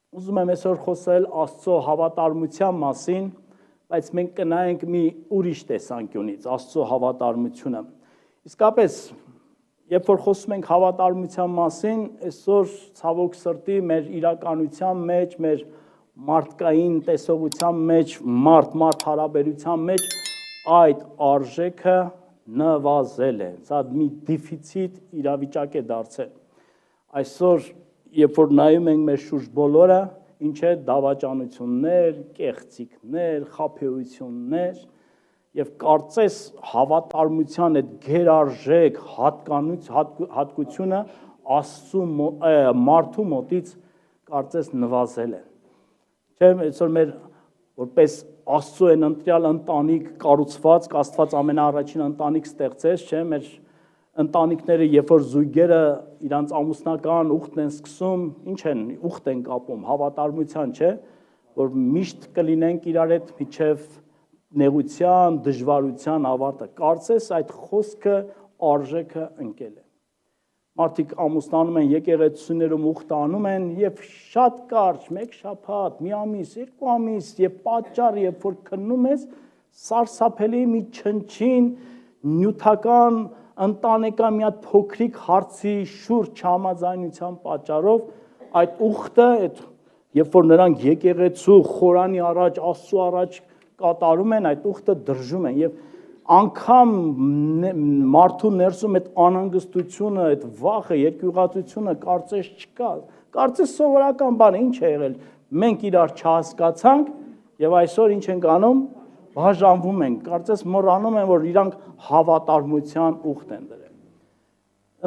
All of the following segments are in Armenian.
Ուզում եմ այսօր խոսել Աստծո հավատարմության մասին, բայց մենք կնայենք մի ուրիշ տեսանկյունից Աստծո հավատարմությունը։ Իսկապես, երբ որ խոսում ենք հավատարմության մասին, այսօր ցավոք սրտի մեր իրականության մեջ, մեր մարդկային տեսողության մեջ, մարդ հարաբերության մեջ այդ արժեքը նվազել է։ Սա մի դեֆիցիտ իրավիճակ է դարձել։ Այսօր երբ որ նայում ենք մեր շուրջ բոլորը, ինչ է դավաճանություններ, կեղծիքներ, խաբեություններ եւ կարծես հավատարմության այդ գերարժեք հատկությունը Աստծու մարդու մոտից կարծես նվազել է։ Չէ՞, այսօր մեր որպես Աստծո են ընտրյալ ընտանիք կառուցված, Աստված ամենաառաջին ընտանիք ստեղծեց, չէ՞, մեր ընտանիքները, երբ որ զույգերը իրանց ամուսնական ուխտն են սկսում, ինչ են, ուխտ են կապում, հավատարմության, չէ, որ միշտ կլինենք իրար հետ միջև նեղության, դժվարության ավարտը։ Կարծես այդ խոսքը արժեքը ընկել է։ Մարդիկ ամուսնանում են, եկեղեցիներում ուխտ անում են եւ շատ կարճ, մեկ շաբաթ, մի ամիս, երկու ամիս եւ պատճառ, երբ որ քննում ես, սարսափելի մի չնչին նյութական ընտանեկան մի հատ փոքրիկ հարցի շուրջ չհամաձայնության պատճառով այդ ուխտը, երբ որ նրանք եկեղեցու խորանի առաջ, Աստծո առաջ կատարում են, այդ ուխտը դրժում են եւ անգամ մարդու ներսում այդ անհանգստությունը, այդ վախը, երկյուղածությունը կարծես չկա։ Կարծես սովորական բան է, ինչ է եղել։ Մենք իրար չհասկացանք եւ այսօր ինչ ենք անում, բաժանվում ենք, կարծես մոռանում են, որ իրանք հավատարմության ուխտ են դրել։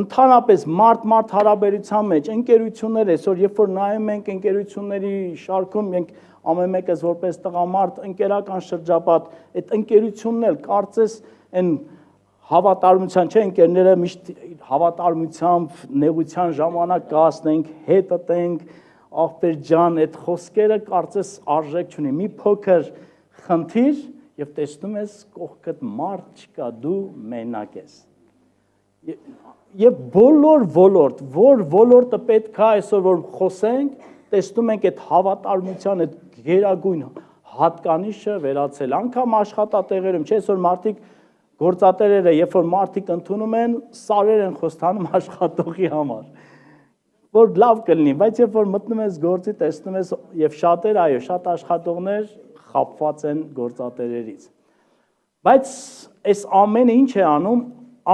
Ընդհանրապես մարդ հարաբերության մեջ ընկերություններ այսօր, երբ որ նայում ենք ընկերությունների շարքում, մենք ամեն մեկս որպես տղամարդ ընկերական շրջապատ, այդ ընկերությունն էլ կարծես այն հավատարմության, չէ, ընկերները միշտ հավատարմությամբ նեղության ժամանակ կհասնենք, հետ տենք, ախպեր ջան, այդ խոսքերը կարծես արժեք չունի։ Մի փոքր խնդիր եւ տեսնում ես կողքդ մարդ չկա, դու մենակ ես։ Եվ բոլոր ոլորտը պետք է այսօր որ խոսենք, տեսնում ենք այդ հավատարմության այդ գերագույն հատկանիշը վերացել։ Անկամ աշխատատեղերում, չէ, այսօր մարդիկ գործատերերը, երբ որ մարդիկ ընդունում են, սարեր են խոստանում աշխատողի համար, որ լավ կլինի, բայց երբ որ մտնում ես գործի, տեսնում ես եւ շատեր, այո, շատ աշխատողներ խաբված են գործատերերից։ Բայց այս ամենը ինչ է անում,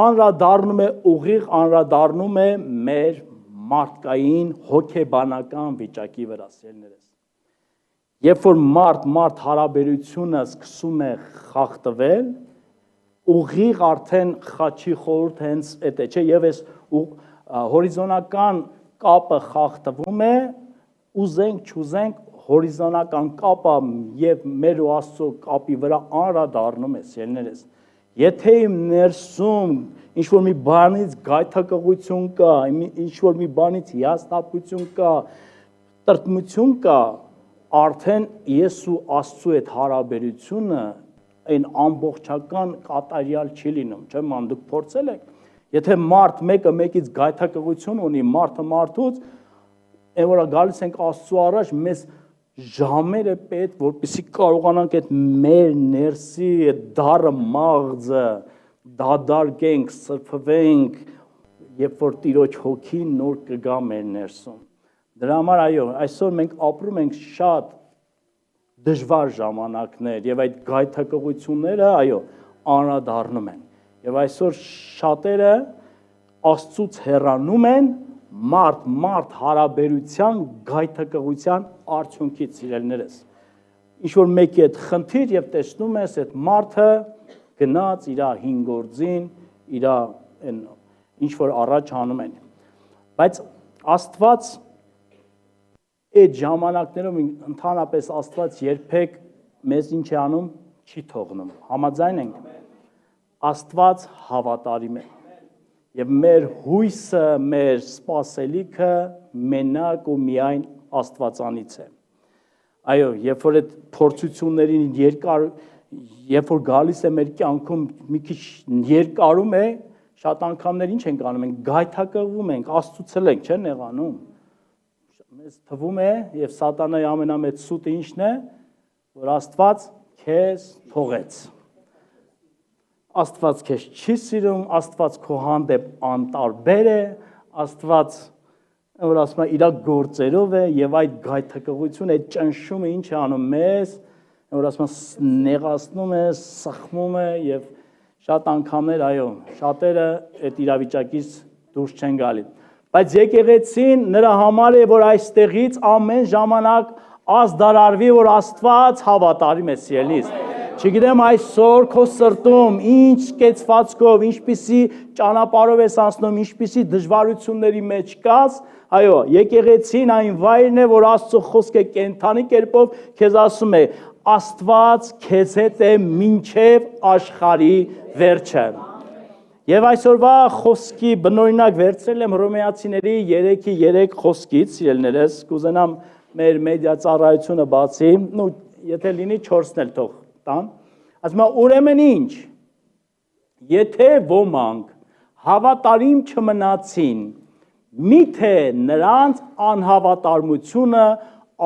անդրադառնում է ուղիղ անդրադառնում է մեր մարդկային հոգեբանական վիճակի վրա, սիրելիներս։ Երբ որ մարդ հարաբերությունը սկսում է խախտվել, ուղիղ արդեն խաչի խորհուրդ հենց այդ է, չէ, եւ այս հորիզոնական կապը խախտվում է, ուզենք չուզենք հորիզոնական կապը եւ մեր ու Աստծո կապի վրա անդրադառնում է, սիրելիներս։ Եթե իմ ներսում ինչ-որ մի բանից գայթակղություն կա, ինչ-որ մի բանից հիասթափություն կա, տրտմություն կա, արդեն ես ու Աստծո այդ հարաբերությունը այն ամբողջական կատարյալ չի լինում, չէ՞, ման դուք փորձել եք։ Եթե մարդ մեկը մեկից գայթակղություն ունի, մարդը մարդուց, այն որ գալիս ենք Աստծո առաջ, մեզ ժամեր է պետք, որպեսզի կարողանանք այդ մեր ներսի այդ դառը մաղձը դադարենք, սրբվենք, երբ որ Տիրոջ հոգին նոր կգա մեր ներսում։ Դրա համար այո, այսօր մենք ապրում ենք շատ դժվար ժամանակներ եւ այդ գայթակղությունները, այո, անդրադառնում են։ Եվ այսօր շատերը Աստծուց հեռանում են մարդ հարաբերության գայթակղության արդյունքից, սիրելիներս։ Ինչ որ մեկի այդ խնդիր եւ տեսնում ես այդ մարդը գնաց իր հին գործին, իր այն ինչ որ առաջ անում են։ Բայց Աստված այդ ժամանակներում ընդհանրապես Աստված երբեք մեզ ինչ է անում, չի թողնում։ Համաձայն ենք։ Աստված հավատարիմ է։ Եվ մեր հույսը, մեր սպասելիքը մենակ ու միայն Աստվածանից է։ Այո, երբ որ այդ փորձություններին երբ որ գալիս է մեր կյանքում մի քիչ երկարում է, շատ անգամներ ինչ ենք անում, ենք գայթակղվում ենք, Աստծուց ենք, չէ՞ նեղանում։ Այս թվում է եւ սատանայի ամենամեծ սուտը ինչն է, որ Աստված քեզ թողեց։ Աստված քեզ չի սիրում, Աստված քո հանդեպ անտարբեր է, Աստված որ ասում է իր գործերով է եւ այդ գայթակղությունը, այդ ճնշումը ինչ է անում մեզ, որ ասում է նեղացնում է, սխմում է եւ շատ անգամներ, այո, շատերը այդ իրավիճակից դուրս չեն գալի։ Բայց եկեղեցին նրա համար է, որ այստեղից ամեն ժամանակ ազդարարվի, որ Աստված հավատարիմ է սիրելիս։ Չգիտեմ այսօր քո սրտում ինչ կեցվածքով, ինչպիսի ճանապարհով ես անցնում, ինչպիսի դժվարությունների մեջ կաս, այո, եկեղեցին այն վայրն է, որ Աստծո խոսքը կենթանի կերպով քեզ ասում է, Աստված քեզ հետ է մինչև աշխարհի վերջը։ Եվ այսօրվա խոսքի բնօրինակ վերցրել եմ Հռոմեացիների 3:3 խոսքից, սիրելիներս, կուզենամ մեր մեդիա ծառայությունը բացի, ու եթե լինի 4-ն էլ թող տան, ասում է ուրեմն ինչ, եթե ոմանք հավատարիմ չմնացին, միթե նրանց անհավատարմությունը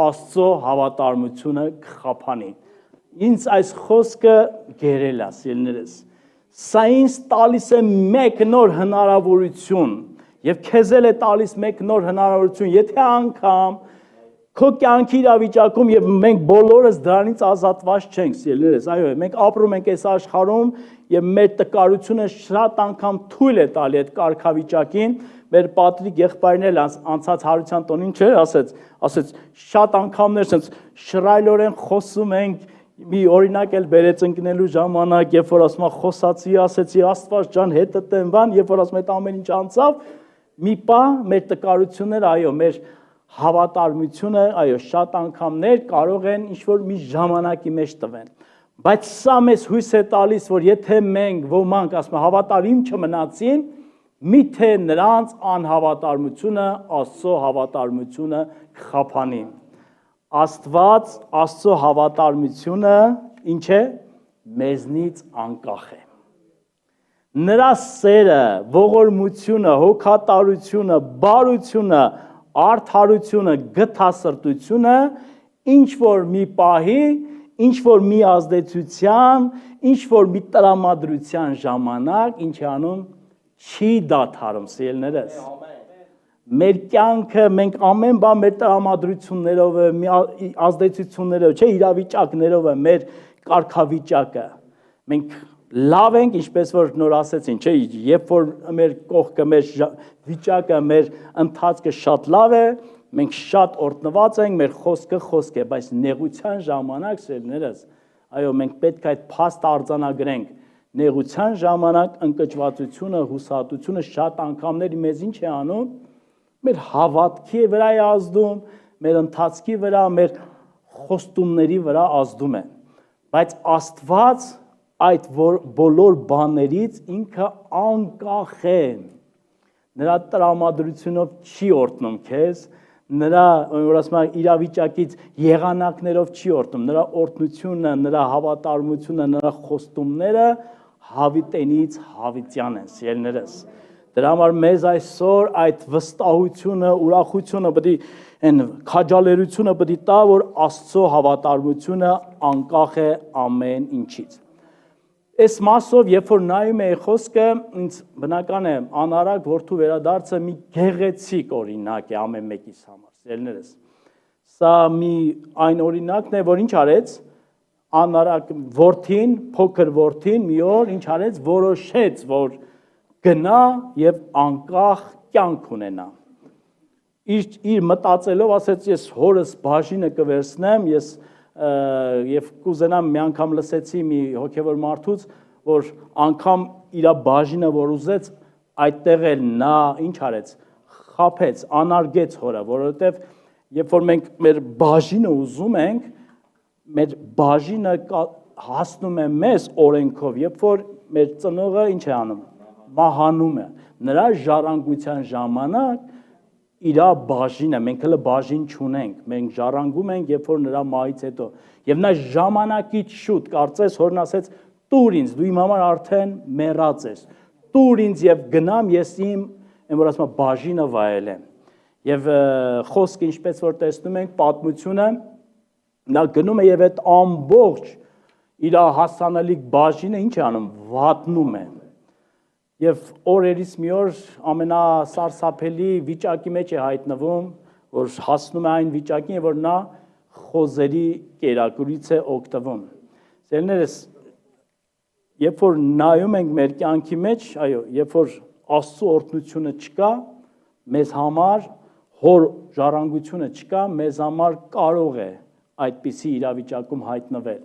Աստծո հավատարմությունը կխափանի։ Ինձ այս խոսքը գերել է, սիրելիներս։ Սա ինձ տալիս է մեկ նոր հնարավորություն եւ քեզ էլ է տալիս մեկ նոր հնարավորություն, եթե անգամ քո կյանքի իրավիճակում եւ մենք բոլորս դրանից ազատված չենք, սիրելիներս, այո, մենք ապրում ենք այս աշխարհում եւ մեր տկարությունը շատ անգամ թույլ է տալի այդ կարգավիճակին։ Մեր Պատրիկ եղբայրն էլ անցած հարության տոնին չէ, ասեց շատ անգամներ sense շռայլորեն խոսում ենք, մի օրինակ էլ բերեց ընկնելու ժամանակ, երբ որ ասում եմ խոսացի, ասեցի Աստված ջան հետդ եմ բան, երբ որ ասում եմ այդ ամեն ինչ անցավ, մի պահ մեր տկարությունները, այո, մեր հավատարմությունը, այո, շատ անգամներ կարող են ինչ-որ մի ժամանակի մեջ տվեն։ Բայց սա մեզ հույս է տալիս, որ եթե մենք ոմանք, ասում եմ, հավատարիմ չմնացին, միթե նրանց անհավատարմությունը, Աստծո հավատարմությունը կխափանի։ Աստված, Աստծո հավատարմությունը ինչ է, մեզնից անկախ է։ Նրա սերը, ողորմությունը, հոգատարությունը, բարությունը, արդարությունը, գթասրտությունը, ինչ որ մի պահի, ինչ որ մի ազդեցության, ինչ որ մի տրամադրության ժամանակ, ինչ է անում, չի դադարում, սիրելիներս։ Մեր կյանքը, մենք ամեն բան մեր տրամադրություններով է, ազդեցություններով, չէ, իրավիճակներով է, մեր կարգավիճակը։ Մենք լավ ենք, ինչպես որ նոր ասեցին, չէ, երբ որ մեր կողքը, մեր վիճակը, մեր ընթացքը շատ լավ է, մենք շատ օրհնված ենք, մեր խոսքը խոսք է, բայց նեղության ժամանակ, սերներս, այո, մենք պետք է այդ փաստ արձանագրենք։ Նեղության ժամանակ ընկճվածությունը, հուսահատությունը շատ անգամներ մեզ ինչ է անում, մեր հավատքի վրա է ազդում, մեր ընթացքի վրա, մեր խոստումների վրա ազդում է։ Բայց Աստված այդ բոլոր բաներից ինքը անկախ է։ Նրա տրամադրությունով չի օրհնում քեզ, նրա որ ասում եմ իրավիճակից եղանակներով չի օրհնում, նրա օրհնությունը, նրա հավատարմությունը, նրա խոստումները հավիտենից հավիտյան են, սիրելիներս։ Դրա համար մեզ այսօր այդ վստահությունը, ուրախությունը պետք է այն քաջալերությունը պետք է տա, որ Աստծո հավատարմությունը անկախ է ամեն ինչից։ Այս մասով, երբ որ նայում եմ խոսքը, ինձ բնական է անարակ որդու վերադարձը մի գեղեցիկ օրինակ է ամեն մեկիս համար, սիրելիներս։ Սա մի այն օրինակն է, որ ինչ արեց, անարակ որդին, փոքր որդին մի օր ինչ արեց, որոշեց, որ գնա եւ անկախ կյանք ունենա։ Իր մտածելով ասեց, ես հորս բաժինը կվերցնեմ, ես եւ կուզենամ մի անգամ լսեցի մի հոգեվոր մարդուց, որ անգամ իր բաժինը որ ուզեց, այդտեղ էլ նա ինչ արեց, խափեց, անարգեց հորը, որովհետեւ երբ որ մենք մեր բաժինը ուզում ենք, մեր բաժինը հասնում է մեզ օրենքով, երբ որ մեր ծնողը ինչ է անում, մահանում է, նրա ժառանգության ժամանակ իր բաժինը, մենք հələ բաժին չունենք, մենք ժառանգում ենք, երբ որ նրա մահից հետո, եւ նա ժամանակից շուտ, կարծես հորն ասեց, տուր ինձ, դու իմ համար արդեն մեռած ես, տուր ինձ եւ գնամ ես իմ, որ ասում եմ, բաժինը վայելեմ։ Եվ խոսքը ինչպես որ տեսնում ենք պատմությունը նա գնում է եւ այդ ամբողջ իր հասանելիք բաժինը ինչ է անում վատնում է եւ օրերից մի օր ամենասարսափելի վիճակի մեջ է հայտնվում որ հասնում է այն վիճակին որ նա խոզերի կերակուրից է օգտվում ծերներս երբ որ նայում ենք մեր կյանքի մեջ այո երբ որ Աստծո օրհնությունը չկա մեզ համար հոր ժառանգությունը չկա մեզ համար կարող է այդպիսի իրավիճակում հայտնվել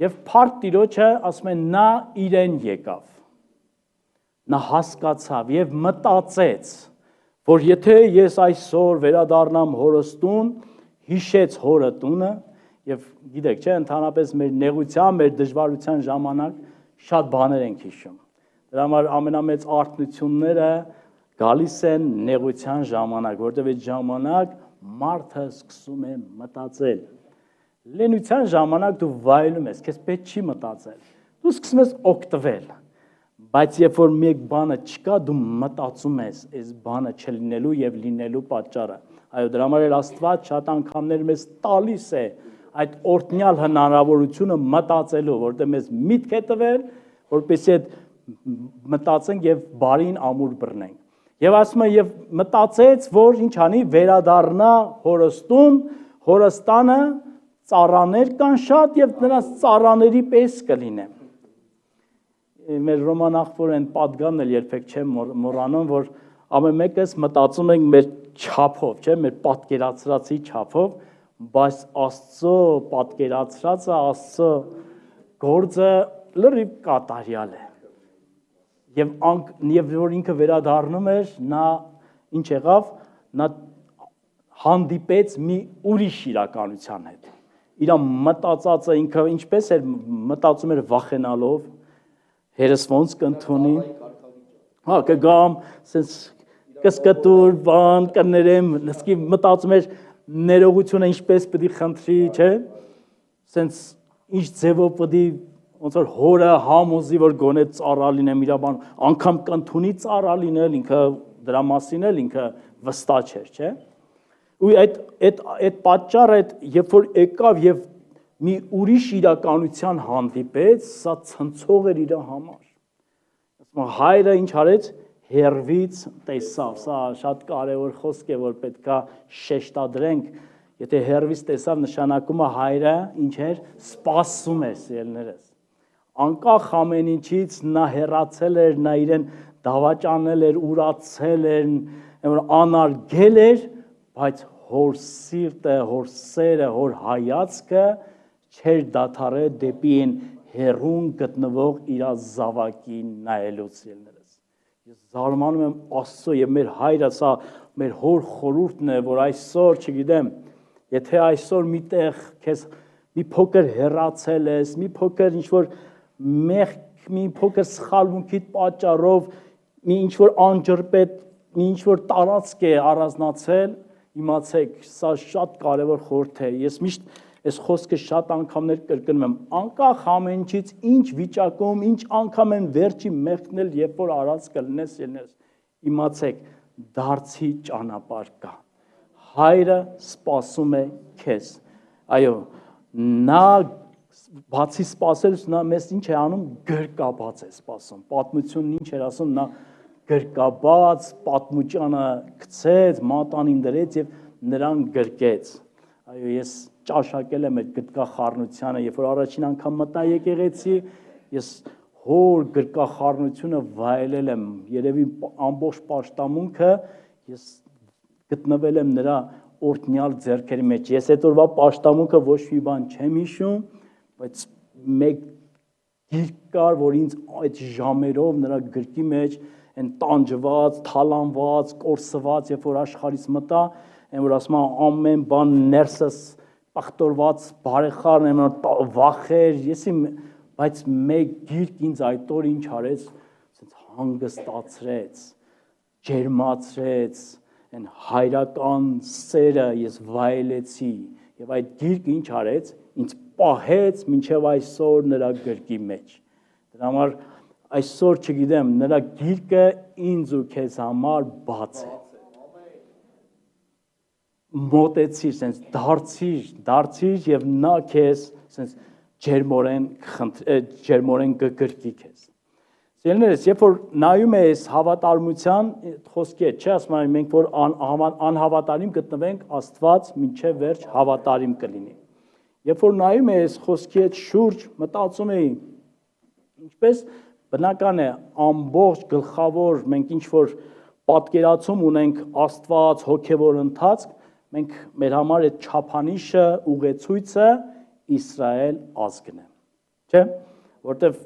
եւ փառք Տիրոջը ասում են նա իրեն եկավ նա հասկացավ եւ մտածեց որ եթե ես այսօր վերադառնամ հորս տուն հիշեց հորը տունը եւ գիտեք չէ ընդհանրապես մեր նեղության մեր դժվարության ժամանակ շատ բաներ ենք հիշում դրա համար ամենամեծ արթնությունները գալիս են նեղության ժամանակ, որտեղ այդ ժամանակ մարդը սկսում է մտածել։ Լենության ժամանակ դու վայելում ես, քեզ պետք չի մտածել։ Դու սկսում ես օգտվել։ Բայց երբ որ մեկ բանը չկա, դու մտածում ես այս բանը չլինելու եւ լինելու պատճառը։ Այո, դրա համար էլ Աստված շատ անգամներ մեզ տալիս է այդ օրհնյալ հնարավորությունը մտածելու, որտեղ մեզ միտք է տվել, որպեսզի այդ մտածենք եւ բարին ամուր բռնենք։ Եվ ասում է եւ մտածեց, որ ինչ անի, վերադառնա հորստուն, հորստանը ծառաներ կան շատ եւ նրանց ծառաների պես կլինեն։ Մեր ռոման աղբորեն պատգամն էլ երբեք չեմ մոռանում, որ ամեն մեկս մտածում ենք մեր չափով, չէ՞, մեր պատկերացրածի չափով, բայց Աստծո պատկերացրածը, Աստծո գործը լրիվ կատարյալ է։ Եվ որ ինքը վերադառնում էր, նա ինչ եղավ, նա հանդիպեց մի ուրիշ իրականության հետ։ Իր մտածածը ինքը ինչպես էր մտածում էր վախենալով, հերս ոնց կընդունի։ Հա, կգամ, sense կսկտուր, բան կներեմ, լսկի մտածում էր ներողությունը ինչպես պետք է խնդրի, չէ՞։ Sense ինչ ձևով պետք է ոնց որ հորը համոզի որ գոնե ծառա լինեմ իր բան անգամ կընդունի ծառա լինել ինքը դրա մասին էլ ինքը վստահ չէր չէ ու այդ պատճառը երբ որ եկավ եւ մի ուրիշ իրականության հանդիպեց սա ցնցող էր իր համար ասում հայրը ինչ արեց հերվից տեսավ սա շատ կարեւոր խոսք է որ պետքա շեշտադրենք եթե հերվից տեսավ նշանակում է հայրը ինչ էր սպասում էր սիրելիներս անկախ ամեն ինչից նա հեռացել էր, նա իրեն դավաճանել էր, ուրացել էր, անարգել էր, բայց հոր սիրտը, հոր սերը, հոր հայացքը չէր դադարել դեպի այն հեռուն գտնվող իր զավակին նայելուց ելներս։ Ես զարմանում եմ Աստծո եւ մեր հայրը, սա մեր հոր խորհուրդն է, որ այսօր, չգիտեմ, եթե այսօր միտեղ քեզ մի փոքր հեռացել ես, մի փոքր ինչ որ մեղք մի փոքր սխալմունքիդ պատճառով մի ինչ որ անջրպետ մի ինչ որ տարածք է առանձնացել իմացեք սա շատ կարևոր խորհուրդ է ես միշտ այս խոսքը շատ անգամներ կրկնում եմ անկախ ամեն ինչից ինչ վիճակում ինչ անգամ են վերջի մեղքն էլ երբ որ արած կլինես իմացեք դարձի ճանապարհ կա հայրը սպասում է քեզ այո նա բացի սпасելուց նա մեզ ինչ է անում գրկաբաց է սпасում պատմությունն ինչ էր ասում նա գրկաբաց պատմուճանը գցեց մատանին դրեց եւ նրան գրկեց այո ես ճաշակել եմ այդ գրկախառնությանը երբ որ առաջին անգամ մտա եկեղեցի ես հոր գրկախառնությունը վայելել եմ երևի ամբողջ պաշտամունքը ես գտնվել եմ նրա օրհնյալ ձեռքերի մեջ ես այդ օրվա պաշտամունքը ոչ մի բան չեմ հիշում բայց մեկ գիրք կար, որ ինձ այդ ժամերով նրա գրքի մեջ են տանջված, թալանված, կորսված, երբ որ աշխարհից մտա, այն որ ասում եմ ամեն բան ներսս պախտորված, բարեխառն եմ, վախեր, եսի բայց մեկ գիրք ինձ այդ օր ինչ արեց, ասենց հանգստացրեց, ջերմացրեց, այն հայրական սերը ես վայելեցի եւ այդ գիրքը ինչ արեց, ինձ պահեց մինչև այսօր նրա գրքի մեջ։ Դրա համար այսօր չգիտեմ, նրա գիրքը ինձ ու քեզ համար բաց է։ մոտեցիր, sense դարձիր եւ նա քեզ sense ջերմորեն կգրկի քեզ։ Սիրելիներս, երբ որ նայում ես հավատարմության խոսքի հետ, չէ՞ ասում եմ մենք որ անհավատարիմ գտնվենք, Աստված մինչև վերջ հավատարիմ կլինի։ Երբ որ նայում ես խոսքի հետ շուրջ, մտածում եի, ինչպես բնական է ամբողջ գլխավոր մենք ինչ որ պատկերացում ունենք Աստված հոգևոր ընթացք, մենք մեր համար այդ չափանիշը, ուղեցույցը Իսրայել ազգն է։ Չէ՞, որտեվ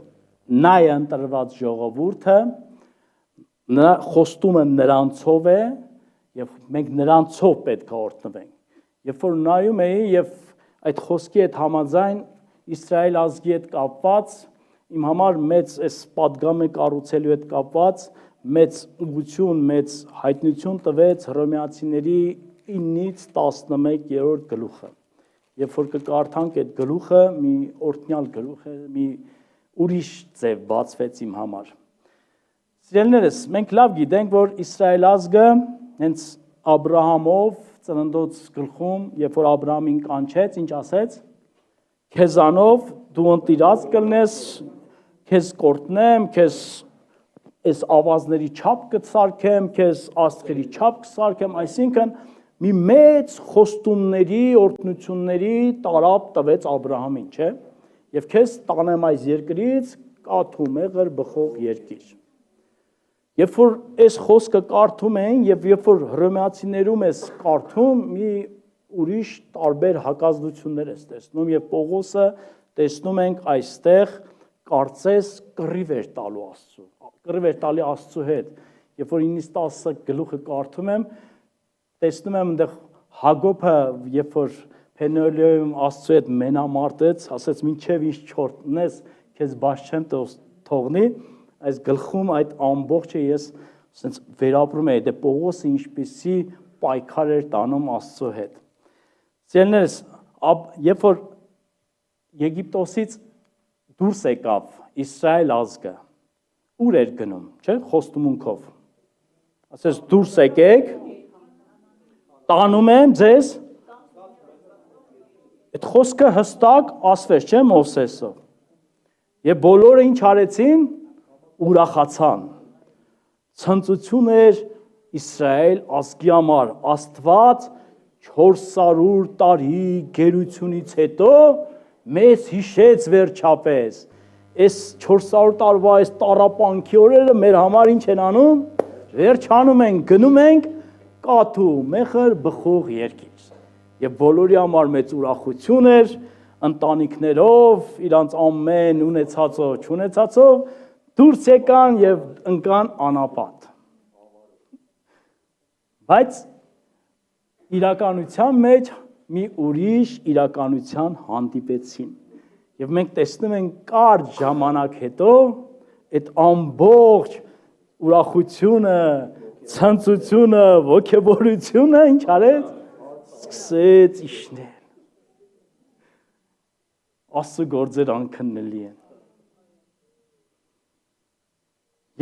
նա է ընտրված ժողովուրդը, նրա խոստումը նրանցով է եւ մենք նրանցով պետք է օրհնվենք։ Երբ որ նայում էի եւ այդ խոսքի հետ համաձայն Իսրայել ազգի հետ կապված իմ համար մեծ այս պատգամը կառուցելու հետ կապված մեծ ուղղություն, մեծ հայտնություն տվեց Հռոմեացիների 9-ից 11-րդ գլուխը։ Երբ որ կկարդանք այդ գլուխը, մի օրհնյալ գլուխ է, մի ուրիշ ձև բացվեց իմ համար։ Սիրելիներս, մենք լավ գիտենք, որ Իսրայել ազգը հենց Աբրահամով ծննդոց գլխում, երբ որ Աբրահամին կանչեց, ինչ ասեց. Քեզանով դու ընտիրած կլնես, քեզ կորտնեմ, քեզ այս ավազների չափ կսարքեմ, քեզ աստղերի չափ կսարքեմ, այսինքն մի մեծ խոստումների, օրհնությունների տարապ տվեց Աբրահամին, չէ՞։ Եվ քեզ տանեմ այս երկրից կաթու մեղր բխող երկիր։ Երբ որ այս խոսքը կարդում էին եւ երբ որ հռոմեացիներում ես կարդում, մի ուրիշ տարբեր հակազդություններ ես տեսնում եւ Պողոսը տեսնում ենք այստեղ կարծես կռիվ էր տալու Աստծու, կռիվ էր տալի Աստծու հետ։ Երբ որ 9-10 գլուխը կարդում եմ, տեսնում եմ այնտեղ Հակոբը, երբ որ Փենելիոյում Աստծու հետ մենամարտեց, ասեց մինչև ինչ չորտնես, քեզ բաց չեմ թողնի, այս գլխում այդ ամբողջը ես ասենց վերապրում եի, դե Պողոսը ինչպեսի պայքար էր տանում Աստծու հետ։ Սիրելիներս, երբ որ Եգիպտոսից դուրս եկավ Իսրայել ազգը, ուր էր գնում, չէ՞, խոստումունքով։ Ասես դուրս եկեք, տանում եմ ձեզ, այդ խոսքը հստակ ասվեց, չէ՞ Մովսեսով։ Եվ բոլորը ինչ արեցին, ուրախացան։ Ցնծություն էր Իսրայել ազգի համար, Աստված 400 տարի գերությունից հետո մեզ հիշեց վերջապես։ Այս 400 տարվա այս տառապանքի օրերը մեր համար ինչ են անում, վերջանում են, գնում ենք կաթու մեղր բխող երկիր։ Եվ բոլորի համար մեծ ուրախություն էր, ընտանիքներով, իրանց ամեն ունեցածով, չունեցածով դուրս եկան եւ ընկան անապատ։ Բայց իրականության մեջ մի ուրիշ իրականության հանդիպեցին։ Եվ մենք տեսնում ենք կարճ ժամանակ հետո այդ ամբողջ ուրախությունը, ցնծությունը, ոգևորությունը ինչ արեց, սկսեց իջնել։ Աստծո գործեր անքննելի են։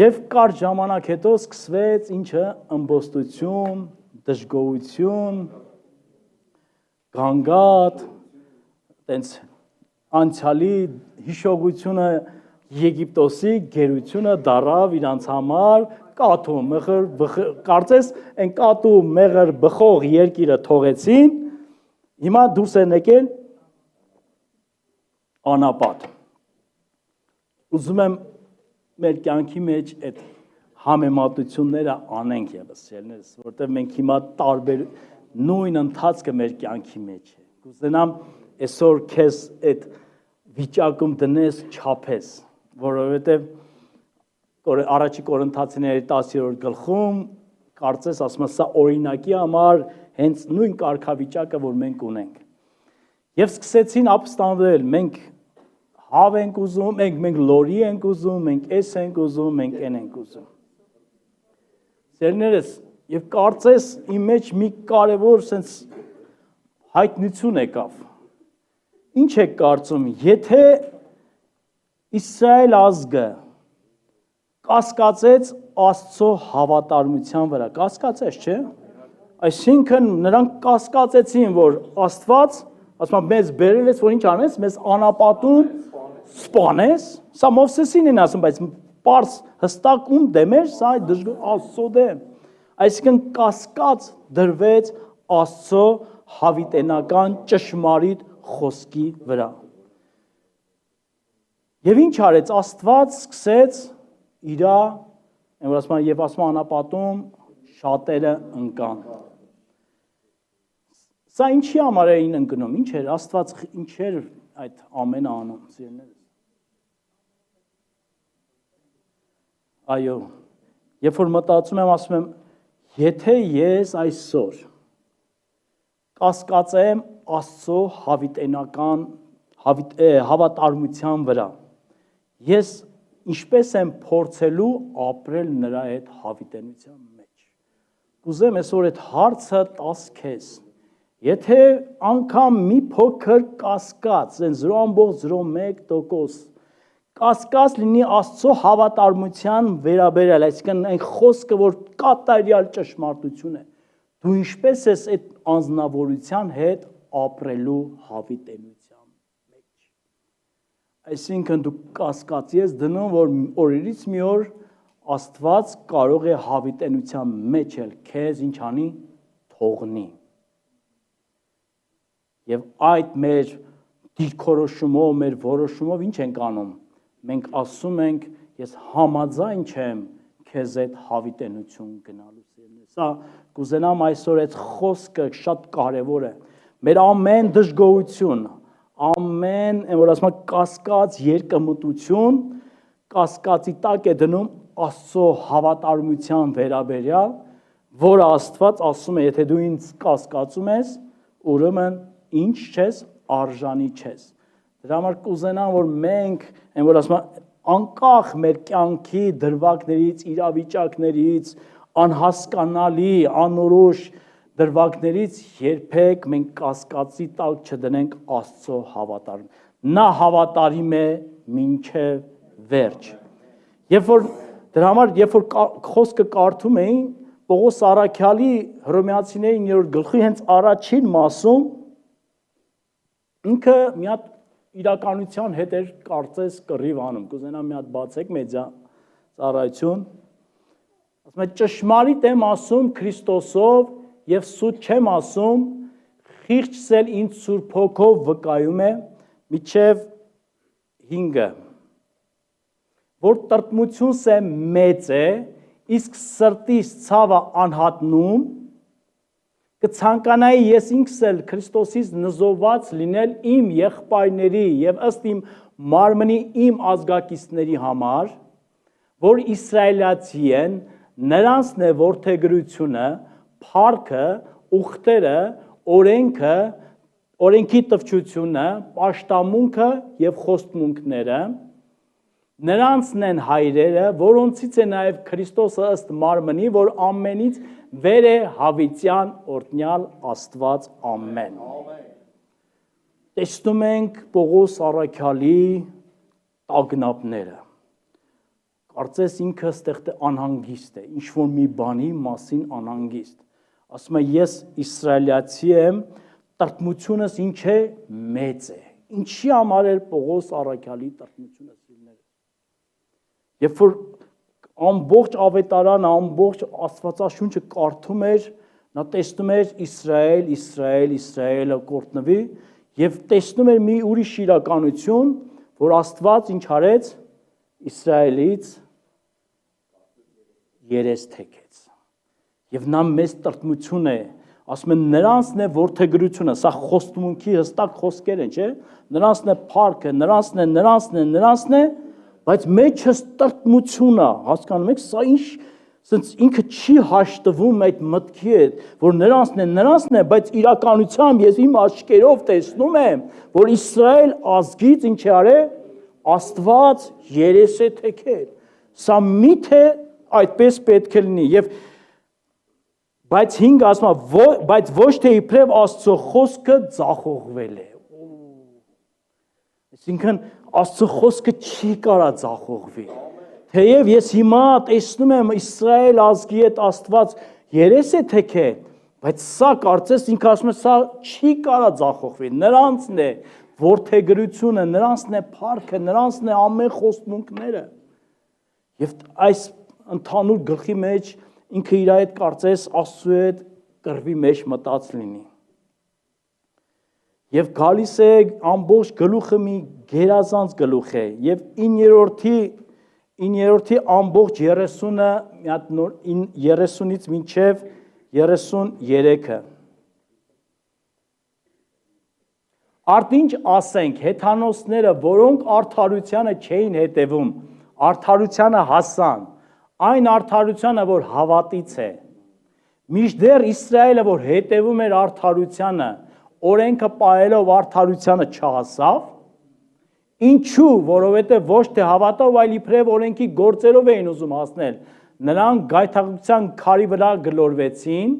Եվ կարճ ժամանակ հետո սկսվեց ինչը ըմբոստություն, դժգոհություն, գանգատ, տենց անցյալի հիշողությունը Եգիպտոսի գերությունը դարավ իրանց համար կաթու մեղր կարծես այն կաթու մեղր բխող երկիրը թողեցին, հիմա դուրս են եկել անապատ։ Ուզում եմ մեր կյանքի մեջ այդ համեմատությունները անենք եւս, սիրելիներս, որտեղ մենք հիմա տարբեր նույն ընթացքը մեր կյանքի մեջ է։ Կուզենամ այսօր քեզ այդ վիճակում դնես չափես, որովհետև առաջի Կորինթացիների 10-րդ գլխում կարծես ասում եմ սա օրինակի համար հենց նույն կարգավիճակը, որ մենք ունենք։ Եվ սկսեցին ապստամբել, մենք հավ ենք ուզում, մենք լորի ենք ուզում, մենք էս ենք ուզում, մենք են ենք ուզում։ Սերներս, եւ կարծես իմ մեջ մի կարևոր sense հայտնություն եկավ։ Ինչ եք կարծում, եթե Իսրայել ազգը կասկածեց Աստծո հավատարմության վրա, կասկածեց, չէ՞։ Այսինքն նրանք կասկածեցին, որ Աստված, ասում մեզ բերել ես, որ ինչ անես, մեզ անապատում սպանես։ Սա Մովսեսին են ասում, բայց պարզ հստակ ում դեմ էր, սա Աստծո դեմ։ Այսինքն կասկած դրվեց Աստծո հավիտենական ճշմարիտ խոսքի վրա։ Եվ ինչ արեց Աստված սկսեց իրա, որ ասում են, եւ ասում անապատում շատերը ընկան։ Սա ինչի համար էին ընկնում, ինչ էր Աստված ինչ էր այդ ամենը անում, սիրելիներ։ Այո, երբ որ մտածում եմ, ասում եմ, եթե ես այսօր կասկածեմ Աստծո հավիտենական հավատարմության վրա, ես ինչպես եմ փորձելու ապրել նրա այդ հավիտենության մեջ։ Կուզեմ այսօր այդ հարցը տաս քեզ։ Եթե անգամ մի փոքր կասկած, 0.01% կասկած լինի Աստծո հավատարմության վերաբերյալ, այսինքն այն խոսքը, որ կատարյալ ճշմարտություն է, դու ինչպես ես այդ անձնավորության հետ ապրելու հավիտենության մեջ։ Այսինքն դու կասկածի ես դնում, որ օրերից մի օր Աստված կարող է հավիտենության մեջ էլ քեզ ինչ անի թողնի։ Եվ այդ մեր դիրքորոշումով, մեր որոշումով ինչ ենք անում։ Մենք ասում ենք, ես համաձայն չեմ քեզ այդ հավիտենություն գնալու։ Սա կուզենամ այսօր այդ խոսքը շատ կարևոր է։ Մեր ամեն դժգոհություն, ամեն, որ ասում եմ, կասկած երկմտություն, կասկածի տակ է դնում Աստծո հավատարմության վերաբերյալ, որը Աստված ասում է, եթե դու ինձ կասկածում ես, ուրեմն ինչ չես, արժանի չես։ Դրա համար կուզենամ, որ մենք, որ ասում եմ, անկախ մեր կյանքի դրվագներից, իրավիճակներից, անհասկանալի, անորոշ դրվագներից երբեք մենք կասկածի տակ չդնենք Աստծո հավատարիմ։ Նա հավատարիմ է մինչև վերջ։ Դրա համար, երբ որ խոսքը կարդում էին, Պողոս առաքյալի Հռոմեացիների 9-րդ գլխի հենց առաջին մասում ինքը մի հատ իրականության հետ էր կարծես կռիվ անում։ Կուզենամ մի հատ բացեք մեդիա ծառայություն։ Ասում է ճշմարիտ եմ ասում Քրիստոսով եւ սուտ չեմ ասում, խիղճս էլ ինձ Սուրբ Հոգով վկայում է միջև 5-ը, որ տրտմությունս է մեծ է, իսկ սրտիս ցավը անհատնում, կցանկանայի ես ինքս էլ Քրիստոսից նզոված լինել իմ եղբայրների եւ ըստ իմ մարմնի իմ ազգակիցների համար, որ իսրայելացի են, նրանցն է որդեգրությունը, փառքը, ուխտերը, օրենքը, օրենքի տվչությունը, պաշտամունքը եւ խոստմունքները, նրանցն են հայրերը, որոնցից է նաև Քրիստոսը ըստ մարմնի, որ ամենից վեր է հավիտյան օրհնյալ Աստված ամեն։ Տեսնում ենք Պողոս առաքյալի տագնապները։ Կարծես ինքը ստեղծ անհանգիստ է, ինչ-որ մի բանի մասին անհանգիստ։ Ասում է ես իսրայելացի եմ, տրտմությունս ինչ է մեծ է։ Ինչի համար էր Պողոս առաքյալի տրտմությունը սիրելիներ։ Երբ որ ամբողջ ավետարանը, ամբողջ Աստվածաշունչը կարդում էր, նա տեսնում էր Իսրայել, Իսրայել, Իսրայելը կորտնվի եւ տեսնում էր մի ուրիշ իրականություն, որ Աստված ինչ արեց Իսրայելից երես թեքեց։ Եւ նա մեծ տրտմություն է, ասում են նրանցն է որդեգրությունը, սա խոստմունքի հստակ խոսքեր են, չէ՞։ Նրանցն է փառքը, նրանցն է, բայց մեջս տրտմությունը, հասկանում եք, սա ինչ, ասենց ինքը չի հաշտվում այդ մտքի հետ, որ նրանցն է, բայց իրականությամբ ես իմ աչքերով տեսնում եմ, որ Իսրայել ազգից ինչ է արել, Աստված երես է թեքել։ Սա միթե այդպես պետք է լինի եւ բայց 5 ասում է, բայց ոչ թե իբրև Աստծո խոսքը ձախողվել է։ Այսինքն Աստծո խոսքը չի կարա ձախողվի։ Թեև ես հիմա տեսնում եմ Իսրայել ազգի հետ Աստված երես է թեքել, Բայց սա կարծես ինքը ասում է, սա չի կարա ձախողվի, նրանցն է որդեգրությունը, նրանցն է փառքը, նրանցն է ամեն խոստմունքները։ Եվ այս ընդհանուր գլխի մեջ ինքը իր այդ կարծես Աստծու հետ կռվի մեջ մտած լինի։ Եվ գալիս է ամբողջ գլուխը մի գերազանց գլուխ է, եւ 9-րդի ամբողջ 30-ը մի հատ նոր 30-ից մինչև 33-ը։ Արդ ինչ ասենք, հեթանոսները, որոնք արդարությանը չէին հետևում, արդարությանը հասան, այն արդարությանը, որ հավատից է։ Մինչդեռ Իսրայելը, որ հետևում էր արդարությանը, օրենքը պահելով արդարությանը չհասավ, ինչու, որովհետև ոչ թե հավատով, այլ իբրև օրենքի գործերով էին ուզում հասնել, նրանք գայթակղության քարի վրա գլորվեցին,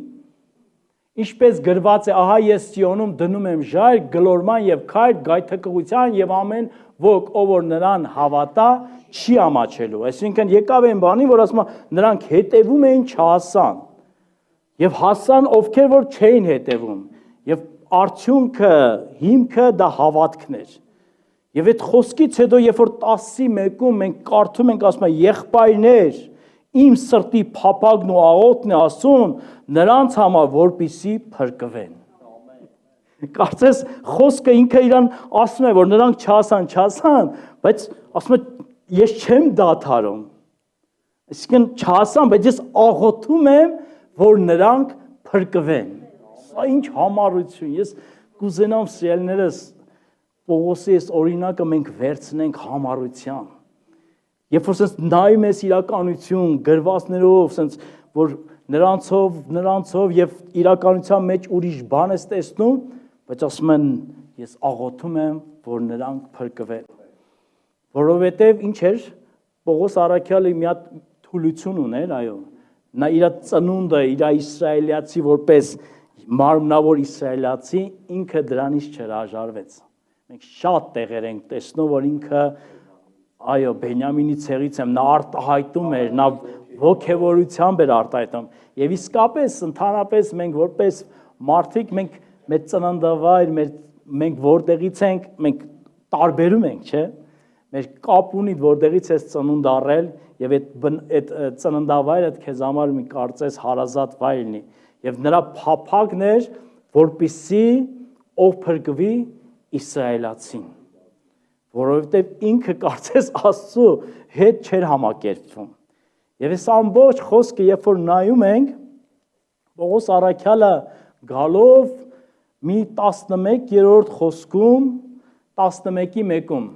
ինչպես գրված է, ահա ես Սիոնում դնում եմ ժայռ, գլորման եւ քայլ, գայթակղության եւ ամեն ոք, ով որ նրան հավատա, չի ամաչելու։ Այսինքն եկավ այն բանի, որ ասում է, նրանք հետևում էին, չհասան, եւ հասան ովքեր որ չէին հետևում, եւ արդյունքը, հիմքը դա հավատքն էր։ Եվ այդ խոսքից հետո, երբ որ 11-ում մենք կարդում ենք, ասում է, եղբայրներ, իմ սրտի փափագն ու աղոթքն է ասում, նրանց համար որպիսի փրկվեն։ Կարծես խոսքը ինքը իրան ասում է, որ նրանք չհասան, բայց ասում է, ես չեմ դադարում։ Այսինքն չհասան, բայց ես աղոթում եմ, որ նրանք փրկվեն։ Սա ինչ համառություն։ Ես կուզենամ սիրելիներս Պողոսի այս օրինակը մենք վերցնենք համառության։ Երբ որ sense նայում ես իրականություն գրվածներով, sense որ նրանցով եւ իրականության մեջ ուրիշ բան ես տեսնում, բայց ասում են ես աղոթում եմ, որ նրանք փրկվեն։ Որովհետեւ ինչ էր Պողոս առաքյալը մի հատ թուլություն ուներ, այո։ Նա իր ծնունդը, իր իսրայելացի որպես մարմնավոր իսրայելացի ինքը դրանից չհրաժարվեց։ Մենք շատ տեղեր ենք տեսնում, որ ինքը այո, Բենյամինի ցեղից եմ, նա արտահայտում էր, նա ոգևորությամբ էր արտահայտում։ Եվ իսկապես ընդհանրապես մենք որպես մարդիկ մենք մեր ծննդավայր, մենք որտեղից ենք, մենք տարբերում ենք, չէ՞։ Մեր կապ ունի որտեղից ես ծնունդ առել եւ այդ ծննդավայրը քեզ համար մի կարծես հարազատ վայր լինի։ Եվ նրա փափագն էր, որպիսի ով փրկվի իսրայելացին, որովհետև ինքը կարծես Աստծու հետ չէր համակերպվում։ Եվ այս ամբողջ խոսքը, երբ որ նայում ենք, Պողոս առաքյալը գալով մի 11-րդ խոսքում, 11-ի 1-ում,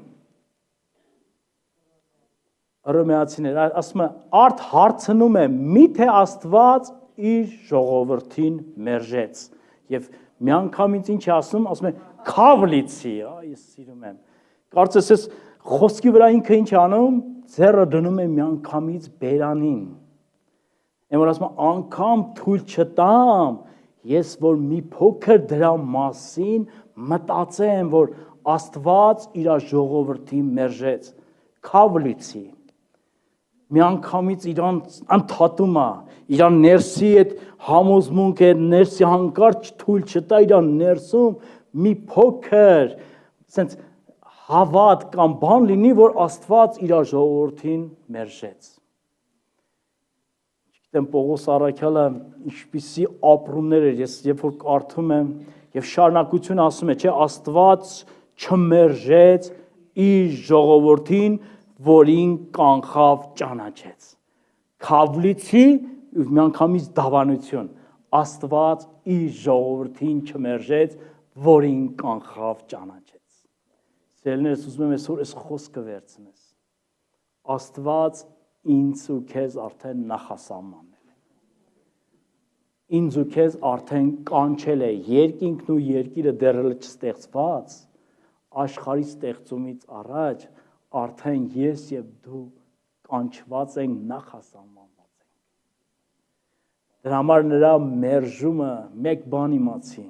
Հռոմեացիներ, ասում է, արդ հարցնում է, միթե Աստված իր ժողովրդին մերժեց։ Եվ միանգամից ինչ է ասում է, քավլիցի, ես սիրում եմ։ Կարծես ես խոսքի վրա ինքը ինչ անում, ձեռը դնում է միանգամից բերանին։ Եմ որ ասում անգամ թույլ չտամ, ես որ մի փոքր դրա մասին մտածեմ, որ Աստված իր ժողովրդին մերժեց, քավլիցի։ Միանգամից իրան ընդհատում է, իրան ներսի այդ համոզմունք է, ներսի հանկարծ թույլ չտա իրան ներսում մի փոքր sense հավատ կամ բան լինի, որ Աստված իր ժողովրդին մերժեց։ Չգիտեմ Պողոս առաքյալը ինչպիսի ապրումներ էր, ես երբ որ կարդում եմ եւ շարունակություն ասում է, չէ, Աստված չմերժեց իր ժողովրդին, որին կանխավ ճանաչեց։ Քավլիցի միանգամից դավանություն, Աստված իր ժողովրդին չմերժեց, որին կանխավ ճանաչեց։ Սիրելիներս, ուզում եմ այսօր այս խոսքը վերցնես։ Աստված ինձ ու քեզ արդեն նախասահմանել է։ Ինձ ու քեզ արդեն կանչել է, երկինքն ու երկիրը դեռ չստեղծված, աշխարհի ստեղծումից առաջ արդեն ես եւ դու կանչված ենք, նախասահմանված ենք։ Դրա համար նրա մերժումը մեկ բան իմացի,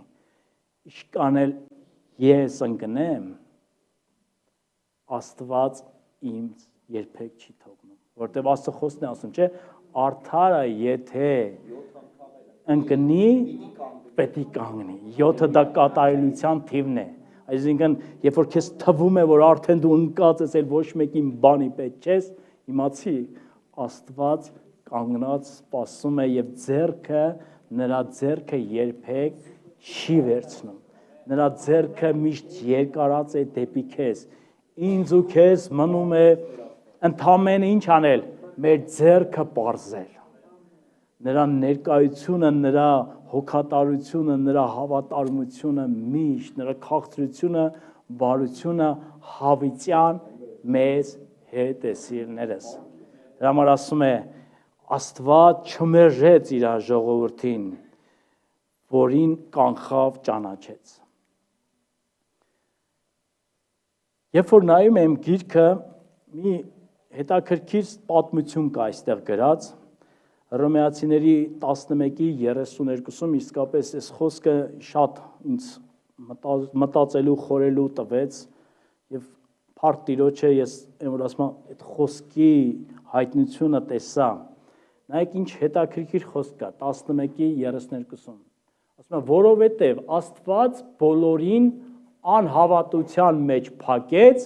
իշքան էլ ես ընկնեմ, Աստված ինձ երբեք չի թողնում, որտեղ Աստծո խոսքն է ասում, չէ, արդարը եթե ընկնի, պետք է կանգնի։ 7-ը դա կատարելության թիվն է։ Այսինքն, երբ որ քեզ թվում է, որ արդեն դու ընկած ես, ոչ մեկին բանի պետք չես, իմացի Աստված կանգնած սպասում է եւ նրա ձեռքը երբեք չի վերցնում։ Նրա ձեռքը միշտ երկարած է դեպի քեզ։ Ինձ ու քեզ մնում է ընդամենը ինչ անել, մեր ձեռքը պարզել։ Նրա ներկայությունը, նրա հոգատարությունը, նրա հավատարմությունը միշտ, նրա քաղցրությունը, բարությունը հավիտյան մեզ հետ է, սիրներս։ Դրա համար ասում է, Աստված չմերժեց իր ժողովրդին, որին կանխավ ճանաչեց։ Երբ որ նայում եմ գիրքը, մի հետաքրքիր պատմություն կա այստեղ գրած, Հռոմեացիների 11:32-ում իսկապես այս խոսքը շատ ինձ մտածելու, խորելու տվեց եւ փառք Տիրոջը ես որ ասում եմ այդ խոսքի հայտնությունը տեսա։ Նայեք ինչ հետաքրքիր խոսք կա 11:32-ում։ Ասում է որովհետեւ Աստված բոլորին անհավատության մեջ փակեց,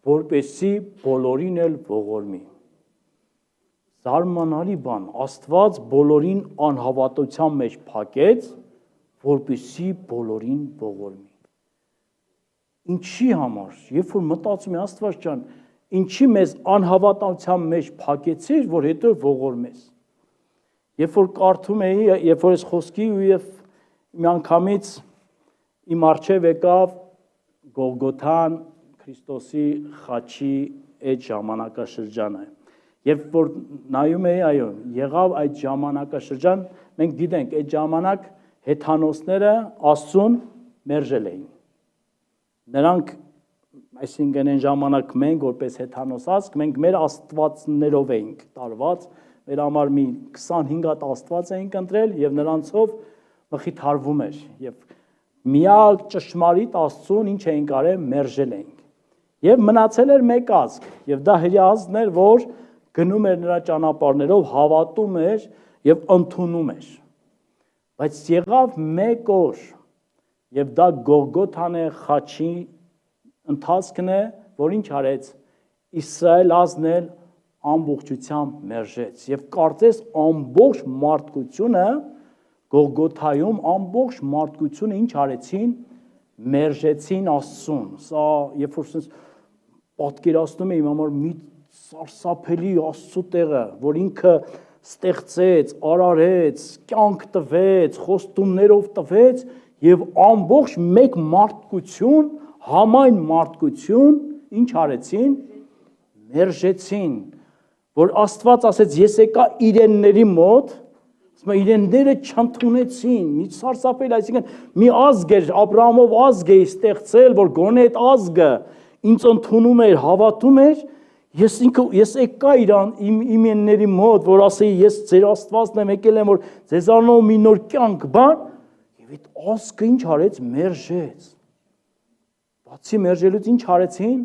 որպեսզի բոլորին էլ ողորմի։ Զարմանալի բան, Աստված բոլորին անհավատության մեջ փակեց, որպեսզի բոլորին ողորմի։ Ինչի համար, երբ որ մտածում եմ Աստված ջան, ինչի մեզ անհավատության մեջ փակեցիր, որ հետո ողորմես։ Երբ որ կարդում էի, երբ որ այս խոսքի ու եւ մի անգամից իմ առջև եկավ Գողգոթան Քրիստոսի խաչի այդ ժամանակաշրջանը։ Երբ որ նայում էի, այո, եղավ այդ ժամանակաշրջան, մենք գիտենք, այդ ժամանակ հեթանոսները Աստծուն մերժել էին։ Նրանք, այսինքն այն ժամանակ մենք որպես հեթանոսացք, մենք մեր աստվածներով էինք տարված, մեր համար մի 25 հատ աստված էինք ընտրել եւ նրանցով մխիթարվում էր եւ միակ ճշմարիտ Աստծուն ինչ էինք արել, մերժել էինք։ Եվ մնացել էր մեկ ազգ, եւ դա հրեազն էր, որ գնում էր նրա ճանապարհներով, հավատում էր եւ ընդունում էր։ Բայց եղավ մեկ օր, եւ դա Գողգոթան է խաչի ընթացքն է, որ ինչ արեց Իսրայել ազգն էլ ամբողջությամբ մերժեց եւ կարծես ամբողջ մարդկությունը Գողգոթայում ամբողջ մարդկությունը ինչ արեցին, մերժեցին Աստծուն։ Սա երբ որ sense պատկերացնում եմ համար մի սարսափելի Աստծո տեղը, որ ինքը ստեղծեց, արարեց, կյանք տվեց, խոստումներով տվեց եւ ամբողջ մեկ մարդկություն, համայն մարդկություն ինչ արեցին, մերժեցին, որ Աստված ասեց, ես եկա իրենների մոտ, ասում է իրենները չընդունեցին, մի սարսափել, այսինքն մի ազգ էր, Աբրահամով ազգ է ստեղծել, որ գոնե այդ ազգը ինձ ընդունում էր, հավատում էր, ես եկա իմ իրենների մոտ, որ ասեի, ես ձեր Աստվածն եմ, եկել եմ, որ ձեզանով մի նոր կյանք բան, եւ այդ ազգը ինչ արեց, մերժեց։ Բացի մերժելուց ինչ արեցին,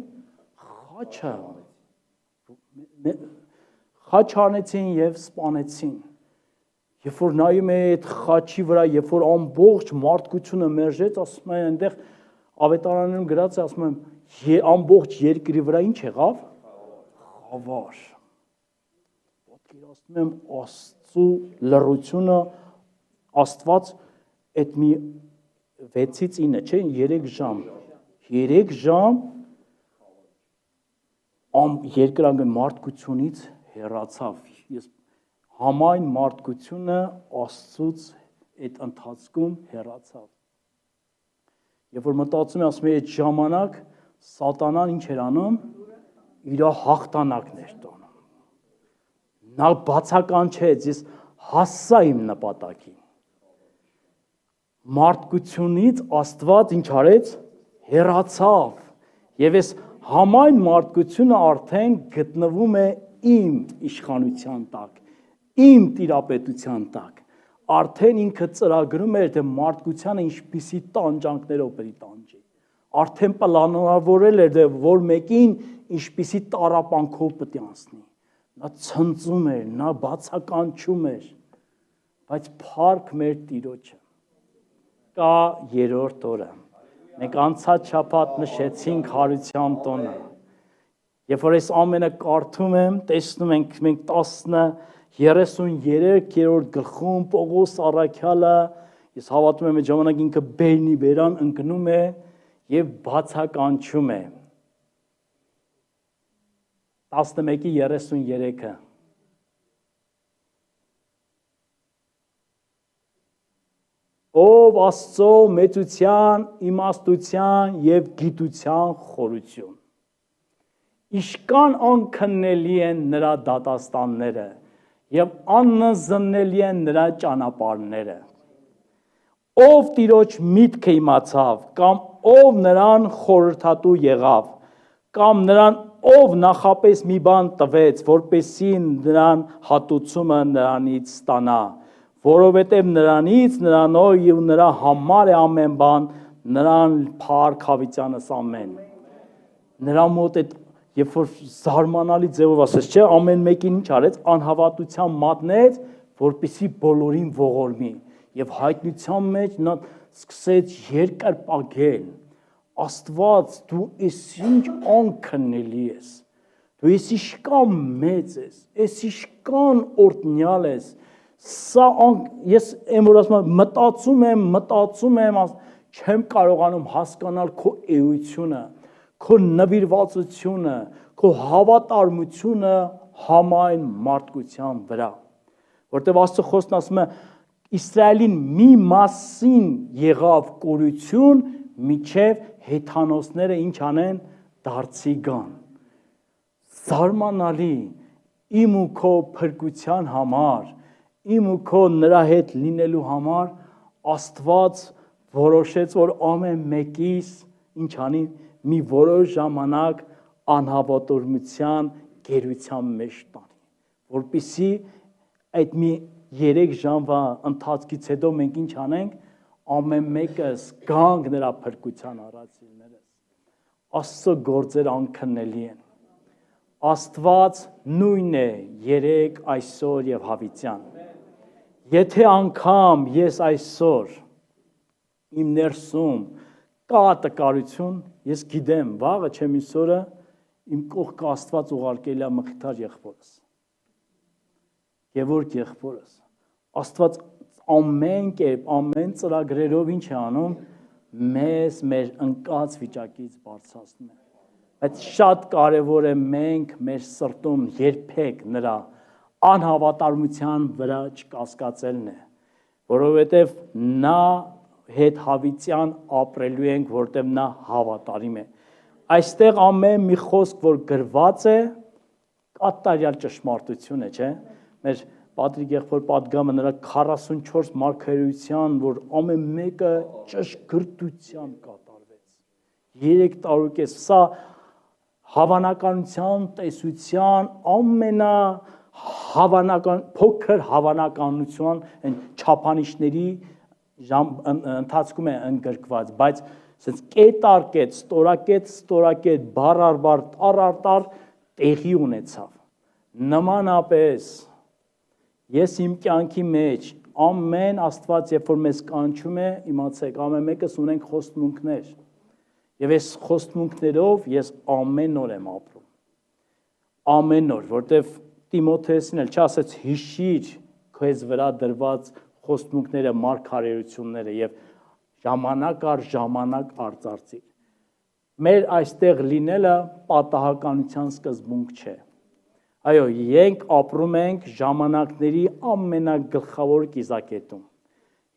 խաչ անեցին եւ սպանեցին։ Երբ որ նայում է այդ խաչի վրա, երբ որ ամբողջ մարդկությունը մերժեց, ասում է այնտեղ ավետարաններում գրած է, ասում եմ, ամբողջ երկրի վրա ինչ եղավ, խավար։ Պատկերացնում եմ Աստծո լռությունը, Աստված այդ մի 6-ից 9, չէ, 3 ժամ երկրագնդի մարդկությունից հեռացավ։ Ես համայն մարդկությունը Աստծուց այդ ընթացքում հեռացավ։ Երբ որ մտածում եմ, ասում եմ, այդ ժամանակ սատանան ինչ էր անում, իր հաղթանակն էր տոնում։ Նա բացական չէ, ես հասա իմ նպատակին։ Մարդկությունից Աստված ինչ արեց, հեռացավ, եւ այս համայն մարդկությունը արդեն գտնվում է իմ իշխանության տակ, իմ տիրապետության տակ, արդեն ինքը ծրագրում էր, թե մարդկությանը ինչպիսի տանջանքներով պետք է տանջի, արդեն պլանավորել էր, որ մեկին ինչպիսի տառապանքով պետք է անցնի, նա ցնծում էր, նա բացականչում էր, բայց փառք մեր Տիրոջը։ Կա երրորդ օրը։ Մենք անցած շաբաթ նշեցինք հարության տոնը։ Երբ որ այս ամենը կարդում եմ, տեսնում ենք մենք 33-րդ գլխում Պողոս առաքյալը, ես հավատում եմ այդ ժամանակ ինքը բերնի բերան ընկնում է եւ բացականչում է 11:33-ը Ով Աստծո մեծության, իմաստության եւ գիտության խորություն։ Իշքան անքննելի են նրա դատաստանները եւ աննզննելի են նրա ճանապարհները։ Ով Տիրոջ միտքը իմացավ, կամ ով նրան խորհրդատու եղավ, կամ նրան ով նախապես մի բան տվեց, որպեսզի նրան հատուցումը նրանից ստանա, որովհետև նրանից, նրանով եւ նրա համար է ամեն բան, նրան փառք հավիտյանս ամեն։ Նրա մոտ այդ երբ որ զարմանալի ձևով ասես, չէ, ամեն մեկին ինչ արեց, անհավատության մատնեց, որպեսզի բոլորին ողորմի, եւ հայտնության մեջ նա սկսեց երկար պագել։ Աստված, դու ինչ անքննելի ես, դու իշքան մեծ ես, իշքան օրհնյալ ես, սա ես եմ որ ասում եմ, մտածում եմ, չեմ կարողանում հասկանալ քո էությունը, քո նվիրվածությունը, քո հավատարմությունը համայն մարդկության վրա, որտեղ Աստծո խոսքն ասում է Իսրայելին մի մասին եղավ կորություն, միջև հեթանոսները ինչ անեն, դարձի գան։ Զարմանալի, իմ ու քո փրկության համար, իմ ու քո նրա հետ լինելու համար Աստված որոշեց, որ ամեն մեկիս ինչ անի, մի որոշ ժամանակ անհավատորմության գերության մեջ տանի, որպեսզի այդ մի 3 ժամվա ընթացքից հետո մենք ինչ անենք, ամեն մեկս գանք նրա փրկության առածիլներս։ Աստծո գործերը անքննելի են։ Աստված նույնն է երեք, այսօր եւ հավիտյան։ Եթե անգամ ես այսօր իմ ներսում կա տկարություն, ես գիտեմ, վաղը չեմ իսօրը իմ կողքը Աստված ուղարկել է Մխիթար եղբորս։ Գևորգ եղբորս։ Աստված ամեն կերպ, ամեն ծրագրերով ինչ է անում, մեզ մեր ընկած վիճակից բարձրացնում է։ Բայց շատ կարևոր է մենք մեր սրտում երբեք նրա անհավատարմության վրա չկասկածելն է, որովհետև նա հետ հավիտյան ապրելու ենք, որտեղ նա հավատարիմ է։ Այստեղ ամեն մի խոսք, որ գրված է, կատարյալ ճշմարտություն է, չէ՞։ Մեր Պատրիկ եղբոր պատգամը նրա 44 մարգարեության, որ ամեն մեկը ճշգրտությամբ կատարվեց։ 3 տարուկես, սա հավանականության, տեսության փոքր հավանականության չափանիշների ընթացքում է ընդգրկված, բայց ասենց կետ առ կետ, ստորակետ, բառ առ բառ, տառ առ տառ տեղի ունեցավ։ Նմանապես ես իմ կյանքի մեջ ամեն Աստված, երբ որ մեզ կանչում է, իմացեք, ամեն մեկս ունենք խոստմունքներ։ Եվ այս խոստմունքներով ես ամեն օր եմ ապրում։ Ամեն օր, որտեվ Տիմոթեոսին էլ չասեց հիշիր քեզ վրա դրված խոստմունքները, մարգարեությունները եւ ժամանակ առ ժամանակ արծարծիր։ Մեր այստեղ լինելը պատահականության սկզբունք չէ։ Այո, մենք ապրում ենք ժամանակների ամենագլխավոր կիզակետում։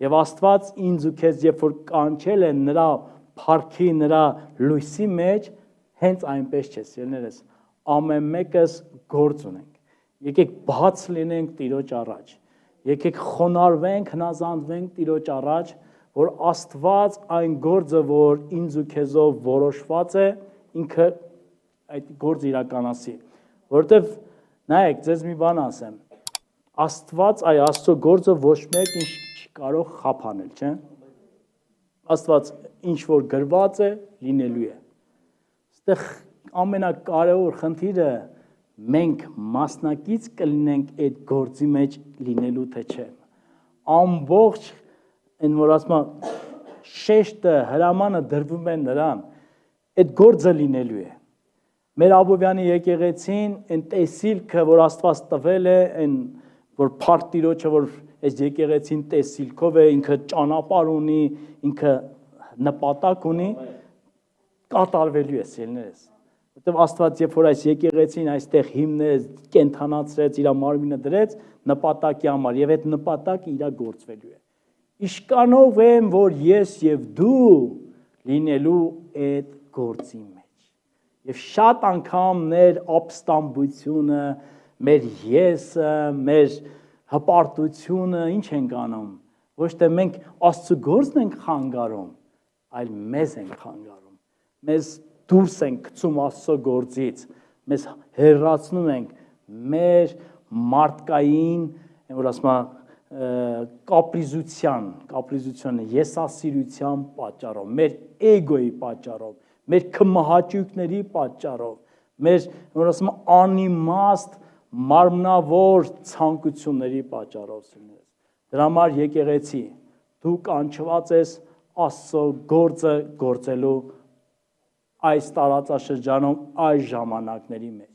Եվ Աստված ինձ ու քեզ երբ որ կանչել է նրա փառքի, նրա լույսի մեջ, հենց այնպես չէ, սիրելիներս, ամեն մեկս գործ ունենք։ Եկեք բաց լինենք Տիրոջ առաջ։ Եկեք խոնարհվենք, հնազանդվենք Տիրոջ առաջ, որ Աստված այն գործը, որ ինձ ու քեզով որոշված է, ինքը այդ գործը իրականացի։ Որտեվ նայեք, ձեզ մի բան ասեմ, Աստված, այ Աստծո գործը ոչ մեկ ինչ չի կարող խափանել, չէ՞։ Աստված ինչ որ գրված է, լինելու է։ Այստեղ ամենակարևոր խնդիրը մենք մասնակից կլինենք այդ գործի մեջ լինելու թե չէ։ ամբողջ այն որ ասում շեշտը հրամանը դրվում է նրան, այդ գործը լինելու է։ Մեր Աբովյանի եկեղեցին այն տեսիլքը, որ Աստված տվել է, այն որ փառք Տիրոջը, որ այս եկեղեցին տեսիլքով է, ինքը ճանապարհ ունի, ինքը նպատակ ունի, կատարվելու է սիրելիներս։ Որտեվ Աստված երբ որ այս եկեղեցին այստեղ հիմնեց, կենթանացրեց, իր մարմինը դրեց նպատակի համար, եւ այդ նպատակը իրա գործվելու է։ Իշկանով եմ, որ ես եւ դու լինելու այդ գործի մեջ։ Եվ շատ անգամ մեր ապստամբությունը, մեր եսը, մեր հպարտությունը ինչ ենք անում։ Ոչ թե մենք Աստծո գործն ենք խանգարում, այլ մեզ ենք խանգարում։ Մեզ դուրս ենք գցում Աստծո գործից, մեզ հեռացնում ենք մեր մարդկային, որ ասում կապրիզության, եսասիրության պատճառով, մեր էգոյի պատճառով, մեր քմահաճույքների պատճառով, մեր որ ասում անիմաստ մարմնավոր ցանկությունների պատճառով։ Դրա համար եկեղեցի, դու կանչված ես Աստծո գործը գործելու այս տարածաշրջանում, այս ժամանակների մեջ։